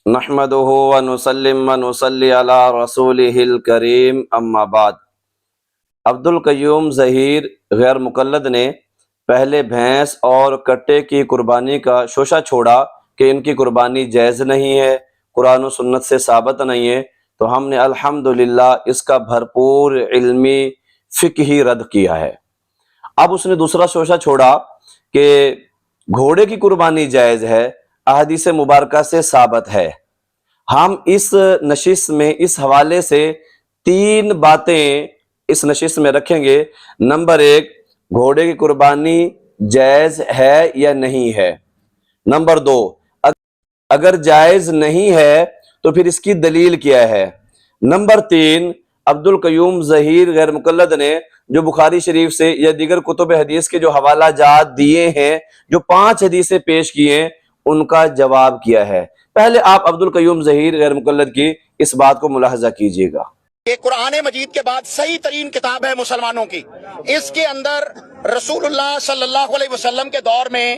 نحمدہ ونسلم ونصلی علی رسولہ الکریم اما بعد۔ عبد القیوم ظہیر غیر مقلد نے پہلے بھینس اور کٹے کی قربانی کا شوشہ چھوڑا کہ ان کی قربانی جائز نہیں ہے، قرآن و سنت سے ثابت نہیں ہے، تو ہم نے الحمدللہ اس کا بھرپور علمی فقہی رد کیا ہے۔ اب اس نے دوسرا شوشہ چھوڑا کہ گھوڑے کی قربانی جائز ہے، احادیث مبارکہ سے ثابت ہے۔ ہم اس نشست میں اس حوالے سے 3 باتیں اس نشست میں رکھیں گے۔ نمبر 1، گھوڑے کی قربانی جائز ہے یا نہیں ہے۔ نمبر 2، اگر جائز نہیں ہے تو پھر اس کی دلیل کیا ہے۔ نمبر 3، عبد القیوم ظہیر غیر مقلد نے جو بخاری شریف سے یا دیگر کتب حدیث کے جو حوالہ جات دیے ہیں، جو 5 حدیثیں پیش کی ہیں، ان کا جواب کیا ہے۔ پہلے آپ عبد القیوم ظہیر غیر مقلد کی اس بات کو ملاحظہ کیجئے گا۔ کہ قرآن مجید کے بعد صحیح ترین کتاب ہے مسلمانوں کی، اس کے اندر رسول اللہ صلی اللہ علیہ وسلم کے دور میں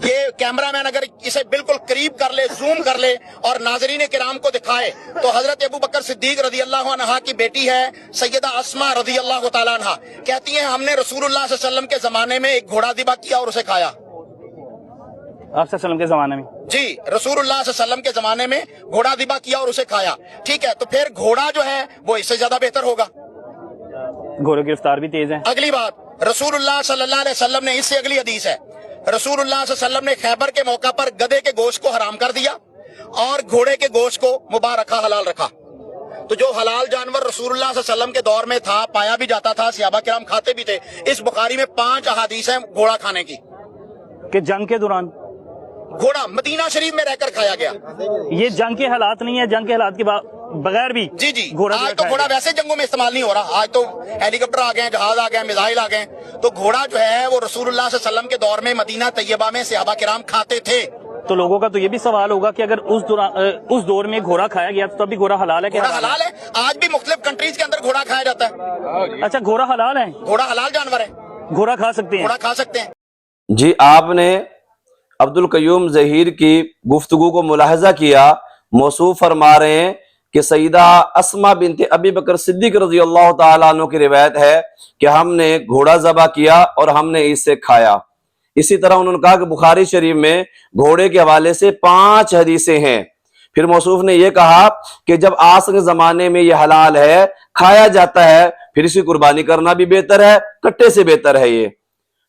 یہ کیمرہ مین اگر اسے بالکل قریب کر لے، زوم کر لے اور ناظرین کرام کو دکھائے تو حضرت ابو بکر صدیق رضی اللہ عنہ کی بیٹی ہے سیدہ اسماء رضی اللہ تعالیٰ عنہ، کہتی ہیں ہم نے رسول اللہ صلی اللہ علیہ وسلم کے زمانے میں ایک گھوڑا ذبح کیا اور اسے کھایا۔ آپ صلی اللہ علیہ وسلم کے زمانے میں؟ جی، رسول اللہ صلی اللہ علیہ وسلم کے زمانے میں گھوڑا ذبح کیا اور اسے کھایا۔ ٹھیک ہے، تو پھر گھوڑا جو ہے وہ اس سے زیادہ بہتر ہوگا۔ گھوڑے کی رفتار بھی تیز ہے۔ اگلی بات، رسول اللہ صلی اللہ علیہ وسلم نے، اس سے اگلی حدیث ہے، رسول اللہ صلی اللہ علیہ وسلم نے خیبر کے موقع پر گدھے کے گوشت کو حرام کر دیا اور گھوڑے کے گوشت کو مباح رکھا، حلال رکھا۔ تو جو حلال جانور رسول اللہ صلی اللہ علیہ وسلم کے دور میں تھا، پایا بھی جاتا تھا، صحابہ کرام کھاتے بھی تھے، اس بخاری میں 5 احادیث ہیں گھوڑا کھانے کی۔ کہ جنگ کے دوران گھوڑا مدینہ شریف میں رہ کر کھایا گیا۔ یہ جنگ کے حالات نہیں ہے، جنگ کے حالات کے بغیر بھی جی جی، گھوڑا آج تو گھوڑا ویسے جنگوں میں استعمال نہیں ہو رہا، آج تو ہیلی کاپٹر آ گئے ہیں، جہاز آ گئے ہیں، میزائل آ گئے ہیں، تو گھوڑا جو ہے وہ رسول اللہ صلی اللہ علیہ وسلم کے دور میں مدینہ طیبہ میں صحابہ کرام کھاتے تھے۔ تو لوگوں کا تو یہ بھی سوال ہوگا کہ اگر اس دور میں گھوڑا کھایا گیا تو تب بھی گھوڑا حلال ہے کہ گھوڑا حلال ہے؟ آج بھی مختلف کنٹریز کے اندر گھوڑا کھایا جاتا ہے۔ اچھا، گھوڑا حلال ہے؟ گھوڑا حلال جانور ہے، گھوڑا کھا سکتے ہیں؟ گھوڑا کھا سکتے ہیں۔ جی، آپ نے عبد القیوم ظہیر کی گفتگو کو ملاحظہ کیا۔ موصوف فرما رہے ہیں کہ سیدہ اسماء بنت ابی بکر صدیق رضی اللہ تعالیٰ عنہ کی روایت ہے کہ ہم نے گھوڑا ذبح کیا اور ہم نے اس سے کھایا۔ اسی طرح انہوں نے کہا کہ بخاری شریف میں گھوڑے کے حوالے سے 5 حدیثیں ہیں۔ پھر موصوف نے یہ کہا کہ جب آج کے زمانے میں یہ حلال ہے، کھایا جاتا ہے، پھر اس کی قربانی کرنا بھی بہتر ہے، کٹے سے بہتر ہے یہ۔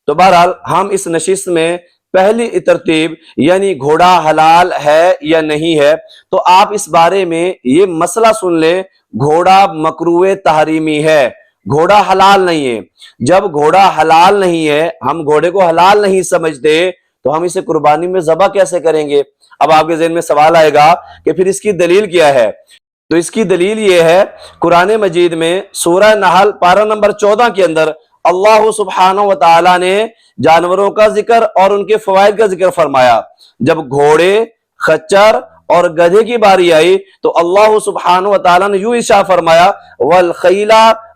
تو بہرحال ہم اس نشست میں پہلی ترتیب یعنی گھوڑا حلال ہے یا نہیں ہے، تو آپ اس بارے میں یہ مسئلہ سن لیں، گھوڑا مکروہ تحریمی ہے، گھوڑا حلال نہیں ہے۔ جب گھوڑا حلال نہیں ہے، ہم گھوڑے کو حلال نہیں سمجھتے، تو ہم اسے قربانی میں ذبح کیسے کریں گے؟ اب آپ کے ذہن میں سوال آئے گا کہ پھر اس کی دلیل کیا ہے؟ تو اس کی دلیل یہ ہے، قرآن مجید میں سورہ نحل پارہ نمبر 14 کے اندر اللہ سبحانہ و تعالیٰ نے جانوروں کا ذکر اور ان کے فوائد کا ذکر فرمایا۔ جب گھوڑے، خچر اور گدھے کی باری آئی تو اللہ سبحانہ و تعالیٰ نے یوں ارشاد فرمایا والخیل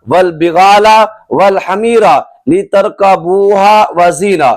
والبغال والحمیر لترکبوها وزینہ۔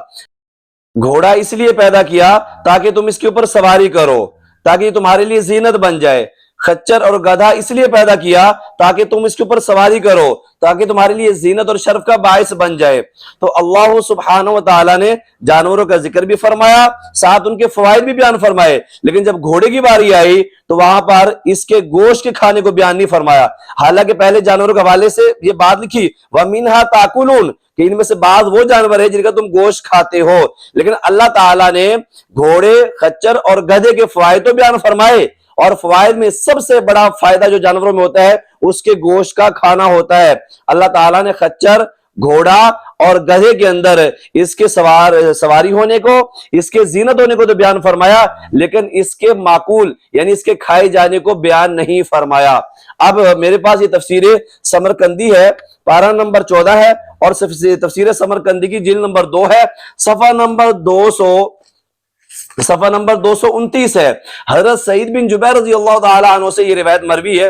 گھوڑا اس لیے پیدا کیا تاکہ تم اس کے اوپر سواری کرو، تاکہ تمہارے لیے زینت بن جائے۔ خچر اور گدھا اس لیے پیدا کیا تاکہ تم اس کے اوپر سواری کرو، تاکہ تمہارے لیے زینت اور شرف کا باعث بن جائے۔ تو اللہ سبحانہ و تعالیٰ نے جانوروں کا ذکر بھی فرمایا، ساتھ ان کے فوائد بھی بیان فرمائے، لیکن جب گھوڑے کی باری آئی تو وہاں پر اس کے گوشت کے کھانے کو بیان نہیں فرمایا۔ حالانکہ پہلے جانوروں کے حوالے سے یہ بات لکھی وَمِنْهَا تَأْكُلُونَ کہ ان میں سے بعض وہ جانور ہیں جن کا تم گوشت کھاتے ہو، لیکن اللہ تعالیٰ نے گھوڑے، خچر اور گدھے کے فوائد تو بیان فرمائے، اور فوائد میں سب سے بڑا فائدہ جو جانوروں میں ہوتا ہے اس کے گوشت کا کھانا ہوتا ہے۔ اللہ تعالیٰ نے خچر، گھوڑا اور گدھے کے اندر اس کے سواری ہونے کو، اس کے زینت ہونے کو تو بیان فرمایا، لیکن اس کے معقول یعنی اس کے کھائے جانے کو بیان نہیں فرمایا۔ اب میرے پاس یہ تفسیر سمرقندی ہے، پارہ نمبر 14 ہے، اور تفسیر سمرقندی کی جلد نمبر 2 ہے، صفحہ نمبر 229 ہے۔ حضرت سعید بن جبیر رضی اللہ تعالی عنہ سے یہ روایت مروی ہے،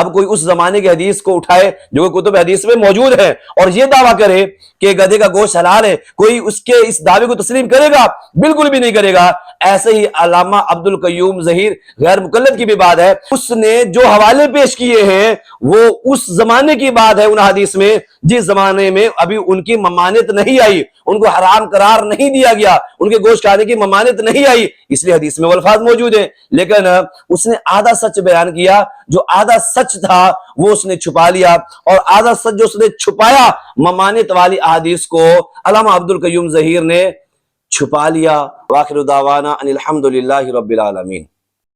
اب کوئی اس زمانے کی حدیث کو اٹھائے جو کتب حدیث میں موجود ہے اور یہ دعویٰ کرے کہ گدھے کا گوشت حلال ہے، کوئی اس کے اس دعوے کو تسلیم کرے گا؟ بالکل بھی نہیں کرے گا۔ ایسے ہی علامہ عبد القیوم ظہیر غیر مقلد کی بھی بات ہے، اس نے جو حوالے پیش کیے ہیں وہ اس زمانے کی بات ہے، ان حدیث میں جس زمانے میں ابھی ان کی ممانعت نہیں آئی، ان کو حرام قرار نہیں دیا گیا، ان کے گوشت کھانے کی ممانعت نہیں آئی، اس لیے حدیث میں وہ الفاظ موجود ہیں۔ لیکن اس نے آدھا سچ بیان کیا، جو آدھا سچ تھا وہ اس نے چھپا لیا، اور آدھا سچ جو اس نے چھپایا ممانعت والی احادیث کو علامہ عبد القیوم ظہیر نے چھپا لیا۔ وآخر دعوانا ان الحمد للہ رب العالمین۔